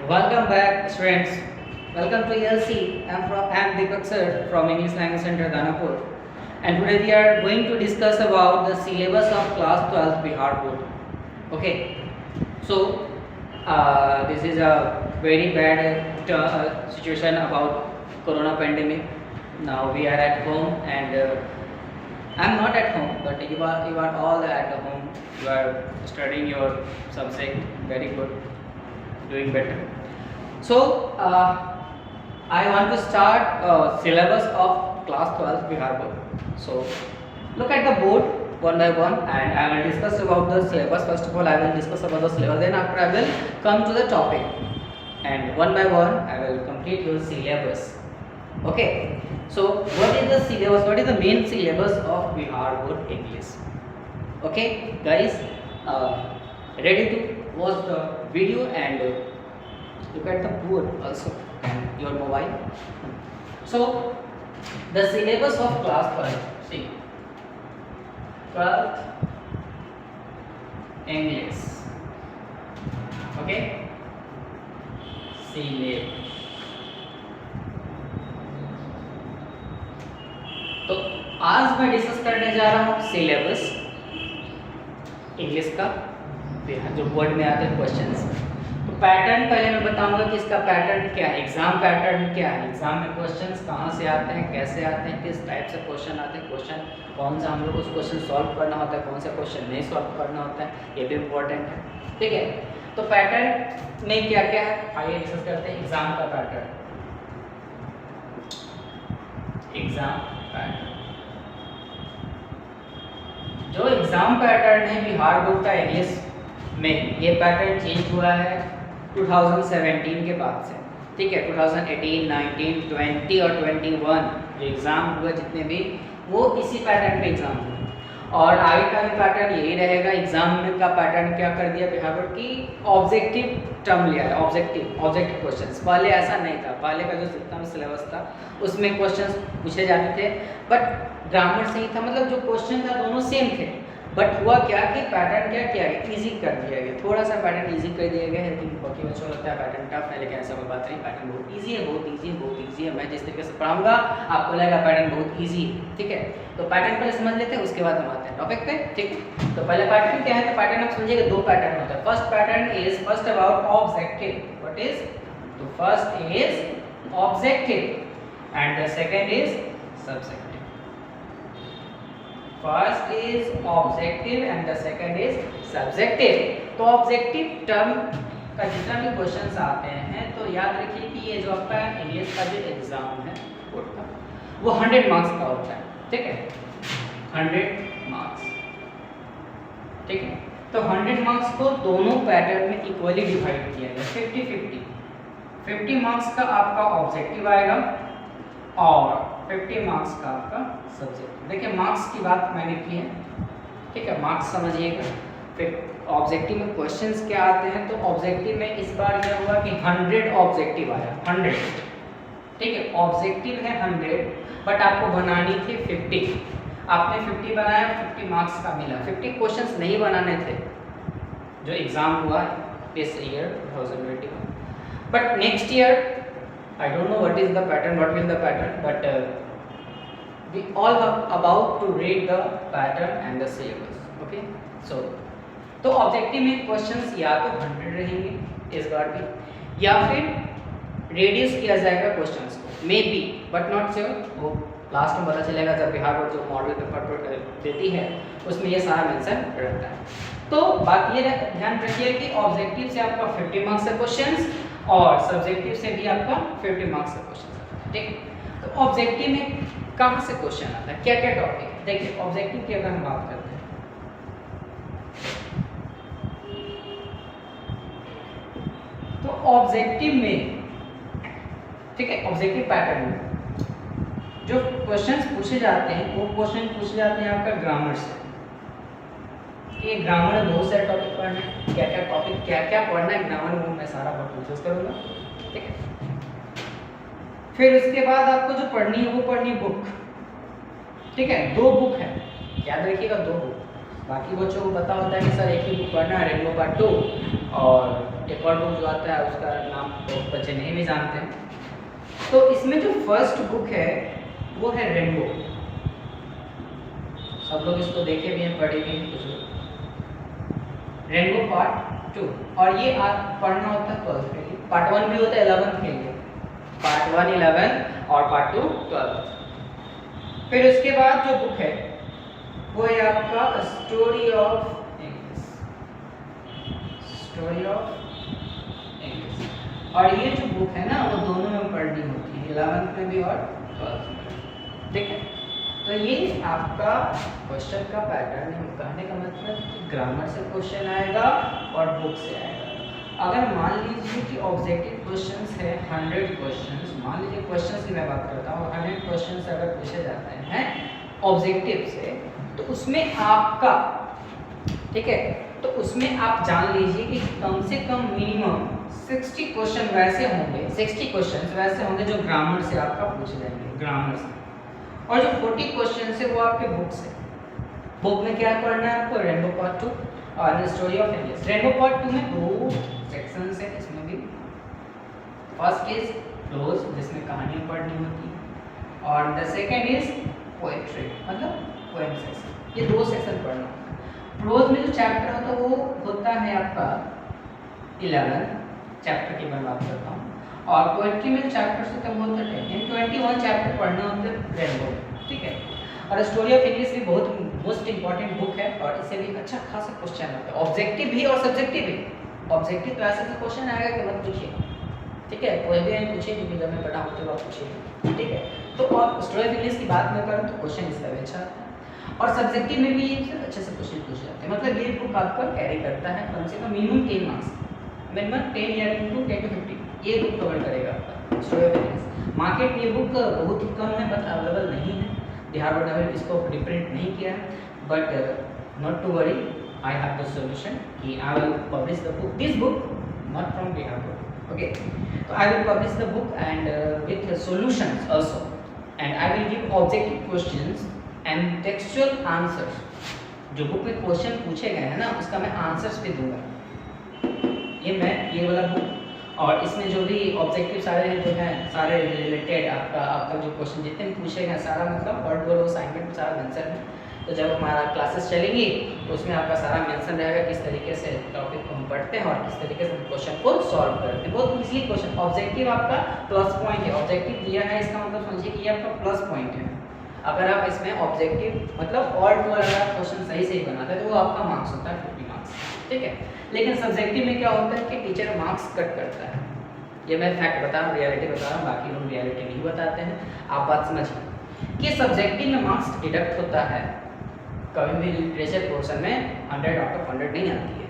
Welcome back, students. Welcome to ELC. I'm Deepak sir from English Language Center, Danapur. And today we are going to discuss about the syllabus of class 12 Bihar Board. Okay. So this is a very bad situation about Corona pandemic. Now we are at home, and I'm not at home, but you are all at home. You are studying your subject very good, doing better. So I want to start syllabus of class 12 Bihar board. So look at the board one by one, and I will discuss about the syllabus. First of all, I will discuss about the syllabus. Then after I will come to the topic, and one by one I will complete your syllabus. Okay. So what is the syllabus? What is the main syllabus of Bihar board English? Okay, guys, ready to watch the video and look at the board also and your mobile. So the syllabus of class 12, see, 12th English. Okay, syllabus. तो आज मैं discuss करने जा रहा हूँ syllabus English का, जो board में आते हैं क्वेश्चंस। तो पैटर्न पहले मैं बताऊंगा कि इसका पैटर्न क्या है, एग्जाम पैटर्न क्या है, एग्जाम में क्वेश्चंस कहाँ से आते हैं, कैसे आते हैं, किस टाइप से क्वेश्चन आते हैं, क्वेश्चन कौन सा हम लोग उस क्वेश्चन सॉल्व करना होता है, कौन सा क्वेश्चन नहीं सॉल्व करना होता है, ये भी इम्पोर्टेंट है। ठीक है, तो पैटर्न में क्या क्या है आइए डिस्कस करते हैं। एग्जाम का पैटर्न, एग्जाम पैटर्न, जो एग्जाम पैटर्न है बिहार बोर्ड का इंग्लिश में, ये पैटर्न चेंज हुआ है 2017 के बाद से। ठीक है, 2018, 19, 20 और 21 जो एग्ज़ाम हुआ जितने भी, वो इसी पैटर्न पे एग्ज़ाम हुए। और आगे का भी पैटर्न यही रहेगा। एग्जाम में का पैटर्न क्या कर दिया बिहार बोर्ड की, ऑब्जेक्टिव टर्म लिया है, ऑब्जेक्टिव क्वेश्चंस। पहले ऐसा नहीं था, पहले का जो जितना भी सिलेबस था उसमें क्वेश्चंस पूछे जाते थे, बट ग्रामर से ही था, मतलब जो क्वेश्चन था दोनों सेम थे। बट हुआ क्या कि पैटर्न क्या किया गया, ईजी कर दिया गया, थोड़ा सा पैटर्न ईजी कर दिया गया है। लेकिन बाकी बच्चों को लगता है पैटर्न टफ है, लेकिन ऐसा कोई बात नहीं, पैटर्न बहुत ईजी है, बहुत ईजी है, बहुत ईजी है। मैं जिस तरीके से पढ़ाऊंगा आपको लगेगा पैटर्न बहुत ईजी है। ठीक है, तो पैटर्न पहले समझ लेते हैं, उसके बाद हम आते हैं टॉपिक पे। ठीक है, तो पहले पैटर्न क्या है, तो पैटर्न आप समझिएगा, दो पैटर्न होता है। First pattern is first about objective, what is, तो first is objective and the second is subjective. First is objective and the second is subjective. तो ऑब्जेक्टिव टर्म का जितना भी क्वेश्चंस आते हैं, तो याद रखिए कि ये जो आपका इंग्लिश का जो एग्जाम है बोर्ड का, वो 100 मार्क्स का होता है। ठीक है, 100 मार्क्स। ठीक है, तो 100 मार्क्स को दोनों पैटर्न में इक्वली डिवाइड किया गया, 50-50। 50 मार्क्स का आपका ऑब्जेक्टिव आएगा और 50 मार्क्स का आपका सब्जेक्ट। देखिए मार्क्स की बात मैंने की है, ठीक है, मार्क्स समझिएगा। फिर ऑब्जेक्टिव में क्वेश्चंस क्या आते हैं, तो ऑब्जेक्टिव में इस बार क्या हुआ कि 100 ऑब्जेक्टिव आया, 100। ठीक है, ऑब्जेक्टिव है 100, बट आपको बनानी थी 50। आपने 50 बनाया, 50 मार्क्स का मिला। 50 क्वेश्चंस नहीं बनाने थे जो एग्जाम हुआ this year 2021, but next year I don't know what is the pattern, what will the pattern, but we all are about to read the pattern and the syllabus. Okay, so तो objective में questions या तो 100 रहेंगे इस बार भी, या फिर reduce किया जाएगा क्वेश्चंस को, may be but not sure, वो लास्ट में पता चलेगा जब बिहार बोर्ड जो मॉडल पेपर देती है उसमें ये सारा मेंशन रहता है। तो बात ये ध्यान रखिए कि ऑब्जेक्टिव से आपका 50 मार्क्स का क्वेश्चंस और सब्जेक्टिव से भी आपका 50 मार्क्स का क्वेश्चन आता है। ठीक, तो ऑब्जेक्टिव में कहाँ से क्वेश्चन आता है, क्या क्या टॉपिक है। देखिए ऑब्जेक्टिव की अगर हम बात करते हैं, तो ऑब्जेक्टिव में, ठीक है, ऑब्जेक्टिव पैटर्न में जो क्वेश्चंस पूछे जाते हैं वो क्वेश्चन पूछे जाते हैं आपका ग्रामर से। ये ग्रामर में बहुत सारे टॉपिक पढ़ना है, क्या क्या टॉपिक क्या क्या पढ़ना है ग्रामर में, वो मैं सारा डिस्कस करूँगा। ठीक है, फिर उसके बाद आपको जो पढ़नी है वो पढ़नी है बुक। ठीक है, 2 बुक है, याद रखिएगा 2 बुक। बाकी बच्चों को पता होता है कि सर एक ही बुक पढ़ना है, रेनबो पार्ट 2 और एक और बुक जो आता है उसका नाम तो बच्चे नहीं भी जानते हैं। तो इसमें जो फर्स्ट बुक है वो है रेनबो। सब लोग इसको देखे भी हैं, पढ़े भी हैं कुछ लोग। रेनबो पार्ट 2, और ये आप पढ़ना होता है 12th के लिए। पार्ट 1 भी होता है 11th के लिए, पार्ट 1 11 और पार्ट 2 12। फिर उसके बाद जो बुक है वो है आपका story of English, story of English. और ये जो बुक है ना वो दोनों में पढ़नी होती है, 11th में भी और 12th में, ठीक है। तो ये आपका क्वेश्चन का पैटर्न है। कहने का मतलब कि ग्रामर से क्वेश्चन आएगा और बुक से आएगा। अगर मान लीजिए कि ऑब्जेक्टिव क्वेश्चंस है 100 क्वेश्चंस, मान लीजिए क्वेश्चंस की मैं बात करता हूँ, 100 क्वेश्चंस अगर पूछे जाते हैं ऑब्जेक्टिव से, तो उसमें आपका, ठीक है, तो उसमें आप जान लीजिए कि कम से कम मिनिमम 60 क्वेश्चन वैसे होंगे, 60 क्वेश्चन वैसे होंगे जो ग्रामर से आपका पूछे जाएंगे, ग्रामर से। और जो 40 क्वेश्चन है वो आपके बुक से। बुक में क्या पढ़ना है आपको? रेनबो पार्ट 2 और story of English. Rainbow part 2 में 2 सेक्शंस है इसमें भी। फर्स्ट इज प्रोज, जिसमें कहानियाँ पढ़नी होती है, और द सेकंड इज पोएट्री, मतलब पोएम सेक्शन। ये 2 सेक्शन पढ़ना होता है। प्रोज में जो चैप्टर होता है वो होता है आपका 11 चैप्टर की मैं बात करता हूँ, और पोएट्री में जो चैप्टर्स होते हैं वो होता है 10। 21 चैप्टर पढ़ना होते हैं रेनबो, ठीक है। और स्टोरी ऑफ इंग्लिश भी बहुत मोस्ट इंपॉर्टेंट बुक है, और इससे भी अच्छा खासा क्वेश्चन आता है, ऑब्जेक्टिव भी और सब्जेक्टिव भी। ऑब्जेक्टिव तो ऐसे तो क्वेश्चन आएगा कि मत पूछिए, ठीक है, कोई भी नहीं पूछिए, क्योंकि जब मैं पढ़ा होते हुआ पूछिए, ठीक है। तो और स्टोरी ऑफ इंग्लिश की बात मैं करूँ तो क्वेश्चन इसका भी अच्छा आता है, और सब्जेक्टिव में भी अच्छे से क्वेश्चन पूछे जाते हैं। मतलब ये बुक आपका कैरी करता है कम से कम मिनिमम 10 मार्क्स, मिनिमम 10 या इंटू 10 to 50 ये बुक कवर करेगा आपका स्टोरी ऑफ इंग्लिश। मार्केट में ये बुक बहुत ही कम है, बट अवेलेबल नहीं है, बिहार बोर्ड ने इसको रिप्रिंट नहीं किया है, but not to worry, I have the solution कि I will publish the book, this book not from Bihar board, okay. तो I will publish the book and with solutions also, and I will give objective questions and textual answers. जो book में question पूछे गए हैं ना उसका मैं answers भी दूंगा। ये वाला बुक, और इसमें जो भी ऑब्जेक्टिव सारे जो हैं सारे रिलेटेड आपका जो क्वेश्चन जितने भी पूछे गए सारा, मतलब वर्ड वर्ड असाइनमेंट सारा मेंशन है। तो जब हमारा क्लासेस चलेंगी तो उसमें आपका सारा मेंशन रहेगा किस तरीके से टॉपिक को हम पढ़ते हैं और किस तरीके से क्वेश्चन को सॉल्व करते हैं। बहुत इजीली क्वेश्चन, ऑब्जेक्टिव आपका प्लस पॉइंट है, ऑब्जेक्टिव दिया है इसका मतलब समझिए कि ये आपका प्लस पॉइंट है। अगर आप इसमें ऑब्जेक्टिव मतलब ऑल टू अगर क्वेश्चन सही बनाते हैं तो वो आपका मार्क्स होता है 50 मार्क्स, ठीक है। लेकिन सब्जेक्टिव में क्या होता है कि टीचर मार्क्स कट करता है। ये मैं फैक्ट बता रहा हूँ, रियलिटी बता रहा हूँ, बाकी लोग रियलिटी नहीं बताते हैं। आप बात समझिए कि सब्जेक्टिव में मार्क्स डिडक्ट होता है, कभी भी लिटरेचर पोर्शन में 100 आउट ऑफ 100 नहीं आती है,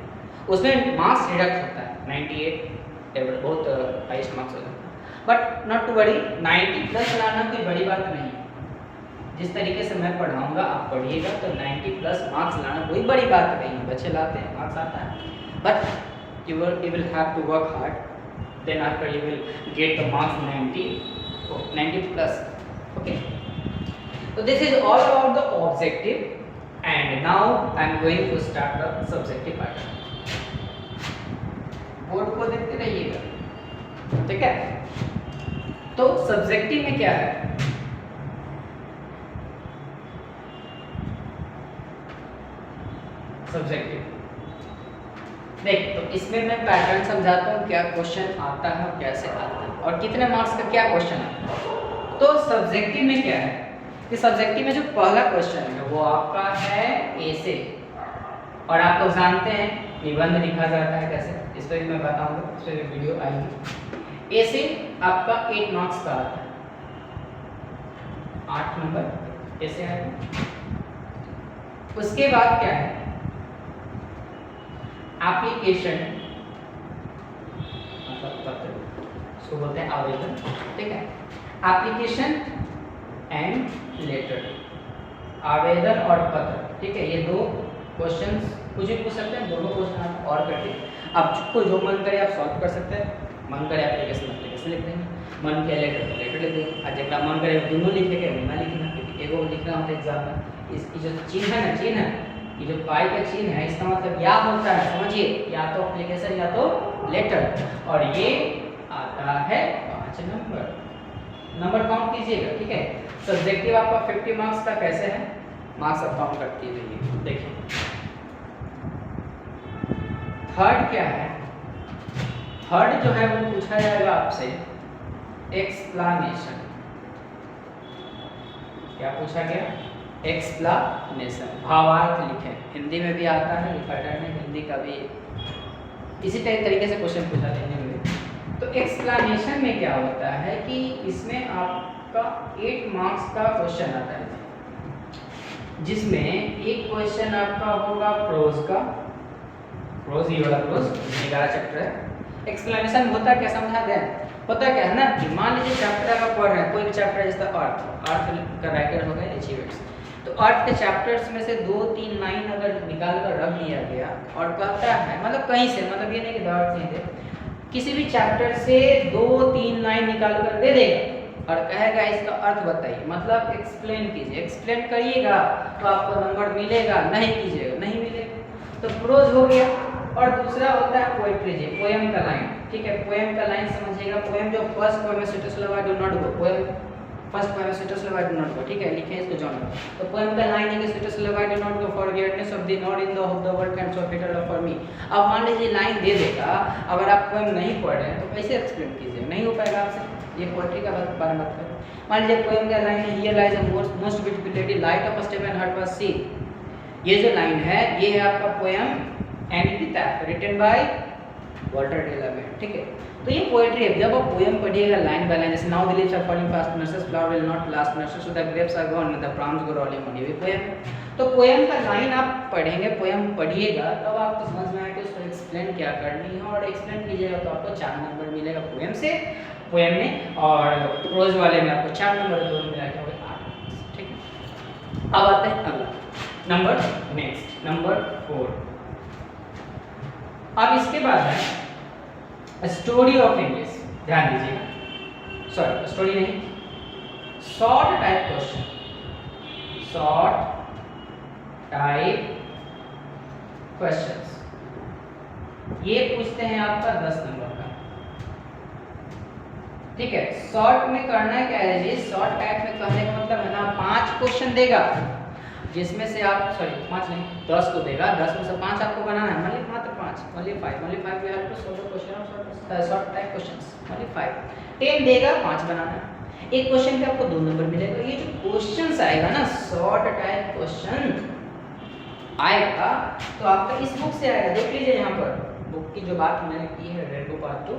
उसमें मार्क्स डिडक्ट होता है 98 बहुत हाईएस्ट मार्क्स हो जाता है। But not to worry, 90 plus लाना कोई बड़ी बात नहीं है। जिस तरीके से मैं पढ़ाऊंगा आप पढ़िएगा तो 90 प्लस मार्क्स लाना कोई बड़ी बात नहीं है, बच्चे लाते हैं, मार्क्स आता है, but you will have to work hard, then after you will get the marks 90 plus, okay. So this is all about the objective, and now I am going to start the subjective part. Board को देखते रहिएगा, ठीक है। तो subjective में क्या है, subjective देख, तो इसमें मैं पैटर्न समझाता हूँ, क्या क्वेश्चन आता है और कैसे आता है और कितने मार्क्स का क्या क्वेश्चन आता है। तो सब्जेक्टिव में क्या है कि सब्जेक्टिव में जो पहला क्वेश्चन है वो आपका है ए से, और आप लोग जानते हैं निबंध लिखा जाता है कैसे, इस पर भी मैं बताऊंगा, इस पर भी वीडियो आएगी। ए से आपका 8 मार्क्स का आता है, 8 नंबर ए से आएगा। उसके बाद क्या है, एप्लीकेशन मतलब पत्र, उसको बोलते हैं आवेदन, ठीक है। एप्लीकेशन एंड लेटर, आवेदन और पत्र, ठीक है। ये 2 क्वेश्चंस कुछ भी पूछ सकते हैं, दोनों क्वेश्चन आप और करके आपको जो मन करे आप सॉल्व कर सकते हैं। मन करे एप्लीकेशन लिख देंगे, मन किया लेटर लिख देंगे, और जब मन करे दोनों लिखेंगे ना लिखना, क्योंकि एगो लिखना होता है एग्जाम में। इसकी जो चिन्ह है ना, चिन्ह ये जो पाई का चिन्ह है इसका मतलब या होता है, समझिए, या तो एप्लीकेशन या तो लेटर, और ये आता है 5 नंबर। नंबर काउंट कीजिएगा, ठीक है। सब्जेक्टिव आपका 50 मार्क्स का कैसे है, मार्क्स आप काउंट करती रहिए। देखिए थर्ड क्या है, थर्ड जो है वो पूछा जाएगा आपसे एक्सप्लेनेशन। क्या पूछा गया, एक्सप्लेनेशन, भावार्थ लिखें। हिंदी में भी आता है, ये पैटर्न है हिंदी का भी, इसी तरीके से क्वेश्चन पूछा हिंदी में। तो एक्सप्लेनेशन में क्या होता है कि इसमें आपका 8 मार्क्स का क्वेश्चन आता है, जिसमें एक क्वेश्चन आपका होगा प्रोज का, प्रोज ये वाला प्रोज 11 चैप्टर है। एक्सप्लेनेशन होता क्या, समझा दें, होता क्या है ना कि मान लीजिए चैप्टर आप पढ़ रहे हैं, कोई भी चैप्टर जैसे अर्थ का राइटर हो गया अचीवर्स, तो अर्थ के चैप्टर्स में से 2-3 लाइन अगर निकाल कर रख दिया गया और कहता है, मतलब कहीं से, मतलब ये नहीं कि दर्द से दे, किसी भी चैप्टर से 2-3 लाइन निकाल कर दे देगा और कहेगा इसका अर्थ बताइए, मतलब एक्सप्लेन कीजिए। एक्सप्लेन करिएगा तो आपको नंबर मिलेगा, नहीं कीजिएगा नहीं मिलेगा। तो प्रोज हो गया। और दूसरा होता है पोएट्री, जी पोएम का लाइन, ठीक है। पोएम का लाइन समझिएगा, पोएम जो फर्स्ट पोएम है स्टेटस लगा do not go, poem first poem status लगा डू नॉट गो, ठीक है, लिखे इसको जॉन। तो पोएम का लाइन है कि स्टेटस लगा do not go for greatness of the not in the of the world can so better for me. अब मान लीजिए लाइन दे देगा, अगर आप पोएम नहीं पढ़ रहे हैं तो कैसे एक्सप्लेन कीजिए, नहीं हो पाएगा आपसे। ये पोएट्री का बारे में बात करें। मान लीजिए पोएम का लाइन है here lies the most beautiful lady light of a step and hurt was सी, ये जो लाइन है ये है आपका poem any थैफ written by Walter Delaware, ठीक है। तो ये पोएट्री है। जब आप पोएम पढ़िएगा लाइन बाय लाइन, जैसे now the leaves are falling fast, nurses flower will not last, nurses so the grapes are gone, the प्राम्स go rolling on, ये भी पोएम है। तो पोएम का लाइन आप पढ़ेंगे, पोएम पढ़िएगा तब आपको समझ में आएगा उसको एक्सप्लेन क्या करनी है, और एक्सप्लेन कीजिएगा तो आपको 4 नंबर मिलेगा पोएम से, पोएम में, और प्रोज वाले में आपको 4 नंबर, दोनों मिला के 8 नंबर, ठीक है। अब आते हैं अगला नंबर, नेक्स्ट नंबर 4। अब इसके बाद है स्टोरी ऑफ इंग्लिश, ध्यान दीजिएगा, सॉरी स्टोरी नहीं, short type question, short type questions, ये पूछते हैं आपका 10 नंबर का, ठीक है। शॉर्ट में करना क्या है जी, शॉर्ट टाइप में कहने का मतलब है ना 5 क्वेश्चन देगा, जिसमें से आप, सॉरी 5 नहीं 10 को देगा, 10 में से 5 आपको बनाना है, मतलब मात्र 5, only 5 we have to solve the question of short type questions, only 5। 10 देगा, 5 बनाना है। एक क्वेश्चन पे आपको 2 नंबर मिलेगा। ये जो क्वेश्चंस आएगा ना, शॉर्ट टाइप क्वेश्चन आएगा, तो आपका इस बुक से आएगा, देख लीजिए यहाँ पर बुक की जो बात मैंने की है, रेड बुक पार्ट 2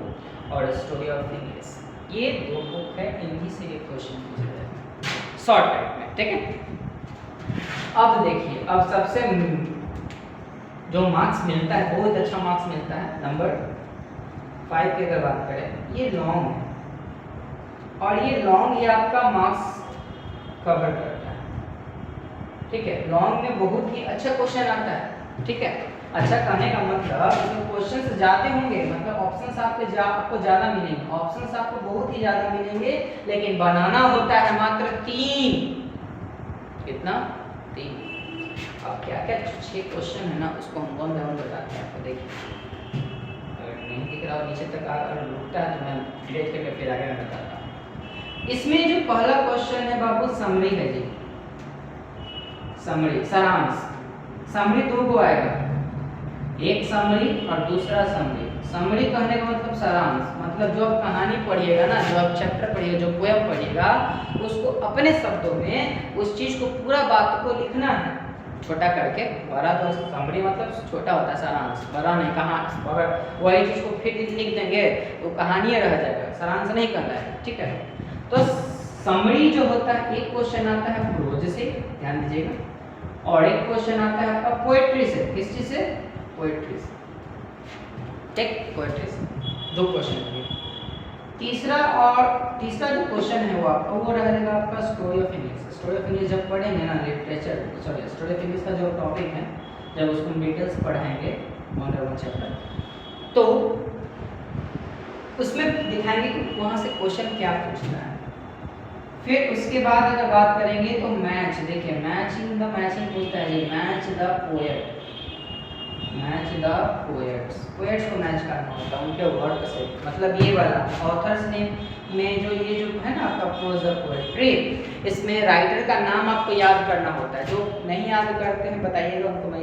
और स्टोरी ऑफ इंग्लिश, ये 2 बुक है, इन्हीं से ये क्वेश्चन पूछा जाएगा शॉर्ट टाइप में, ठीक है। अब देखिए, अब सबसे जो मार्क्स मिलता है, बहुत अच्छा मार्क्स मिलता है, नंबर 5 की अगर बात करें, ये लॉन्ग है, और ये लॉन्ग ये आपका मार्क्स कवर करता है, ठीक है। लॉन्ग में बहुत ही अच्छा क्वेश्चन आता है, ठीक है। अच्छा कहने का मतलब इसमें क्वेश्चंस जाते होंगे, मतलब ऑप्शंस आपको ज़्यादा मिलेंगे, ऑप्शंस आपको बहुत ही ज़्यादा मिलेंगे, लेकिन बनाना होता है मात्र 3, कितना 3। अब क्या क्या 6 क्वेश्चन है ना, उसको हम वन बाय वन बताते हैं आपको, देखिए। अगर नहीं दिख रहा और नीचे तक अगर रुकता है तो मैं डिलीट करके फिर आगे मैं बताता हूँ। इसमें जो पहला क्वेश्चन है बाबू समरी है जी, समरी, सारांश। समरी 2 को आएगा, एक समरी और दूसरा समरी। समरी कहने का मतलब सारांश, मतलब जो आप कहानी पढ़िएगा ना, जो आप चैप्टर पढ़िएगा, जो पोएम पढ़िएगा, उसको अपने शब्दों में उस चीज़ को, पूरा बात को लिखना है, छोटा करके। बड़ा तो समरी मतलब छोटा होता है, सारांश बड़ा नहीं। कहाँ अगर वही चीज़ को फिर लिख देंगे तो कहानी रह जाएगा, सारांश नहीं करना है, ठीक है। तो समरी जो होता है, एक क्वेश्चन आता है प्रोज से, ध्यान दीजिएगा, और एक क्वेश्चन आता है आपका पोएट्री से। किस चीज़ से? पोएट्री से, ठीक, पोएट्री से 2 क्वेश्चन है। तीसरा जो क्वेश्चन है वो आपका वो रहेगा आपका story of English. Story of English जब पढ़ेंगे ना, literature, sorry story of English का जो टॉपिक है, जब उसको डिटेल्स पढ़ाएंगे 1 चैप्टर, तो उसमें दिखाएंगे कि वहाँ से क्वेश्चन क्या पूछना है। फिर उसके बाद अगर बात करेंगे तो मैच, देखिए मैचिंग द, मैचिंग पूछता है ये, match the poet, match the poets, poets को मैच करना होता है उनके वर्क से, मतलब ये वाला ऑथर्स नेम में जो ये जो है ना आपका प्रोज द पोएट्री, इसमें राइटर का नाम आपको याद करना होता है। जो नहीं याद करते हैं बताइएगा, उनको मैं